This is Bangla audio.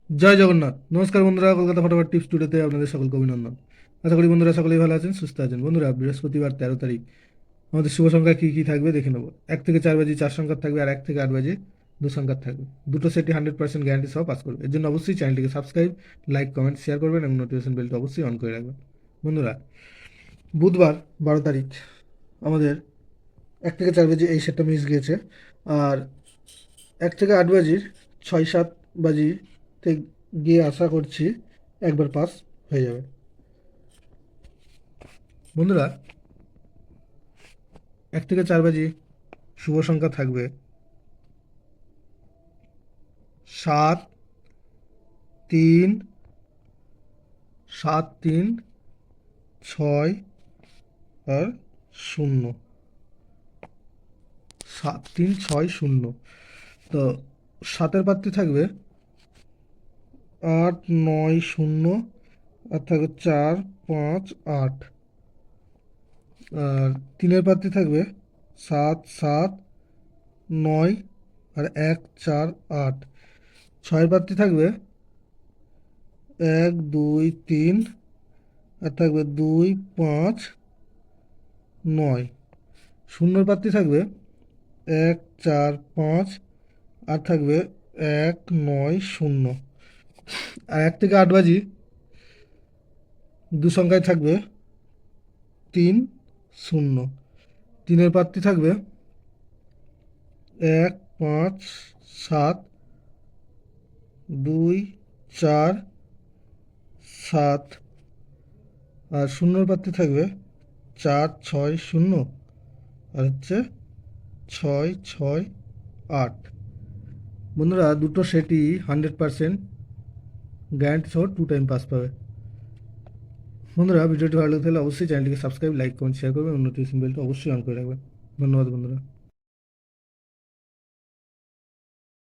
জয় জগন্নাথ। নমস্কার বন্ধুরা, কলকাতা ফটোফট টিপস টুডেতে আপনাদের সকলকে অভিনন্দন। আশা করি বন্ধুরা সকলেই ভালো আছেন, সুস্থ আছেন। বন্ধুরা, বৃহস্পতিবার 13 তারিখ আমাদের শুভ সংখ্যা কী কী থাকবে দেখে নেব। 1 থেকে 4 বাজে 4 সংখ্যা থাকবে, আর 1 থেকে 8 বাজে 2 সংখ্যা থাকবে। দুটো সেটই 100% গ্যারান্টি সহ পাস করবে। এর জন্য অবশ্যই চ্যানেলটিকে সাবস্ক্রাইব, লাইক, কমেন্ট, শেয়ার করবেন এবং নোটিফিকেশন বেলটা অবশ্যই অন করে রাখবেন। বন্ধুরা, বুধবার 12 তারিখ আমাদের 1 থেকে 4 বাজে এই সেটটা মিস গিয়েছে। আর 1 থেকে 8 বাজির 6-7 বাজিতে গিয়ে আশা করছি একবার পাস হয়ে যাবে। বন্ধুরা, 1 থেকে 4 বাজি শুভ সংখ্যা থাকবে 7, 3, 7, 3, 6 আর 0। 7, 3, 6, 0। তো 7-এর প্রার্থী থাকবে 8, 9, 0, আর থাকবে 4, 5, 8। আর 3-এর প্রার্থী থাকবে 7, 7, 9, আর 1, 4, 8। 6-এর প্রার্থী থাকবে 1, 2, 3, আর থাকবে 2, 5, 9। 0-এর প্রার্থী থাকবে 1, 4, 5, আর থাকবে 1, 9, 0। আর 1 থেকে 8 বাজি দু সংখ্যায় থাকবে 3, 0। 3-এর প্রার্থী থাকবে 1, 5, 7, 2, 4, 7। আর 0-এর প্রার্থী থাকবে 4, 6, 0, আর হচ্ছে 6, 6, 8। বন্ধুরা, দুটো সেটই 100% গ্যারান্টি সহ 2 টাইম পাস পাবে। বন্ধুরা, ভিডিওটি ভালো লাগলে অবশ্যই চ্যানেলটিকে সাবস্ক্রাইব, লাইক, কমেন্ট, শেয়ার করবেন এবং নোটিফিকেশন বেলটা অবশ্যই অন করে রাখবেন। ধন্যবাদ বন্ধুরা।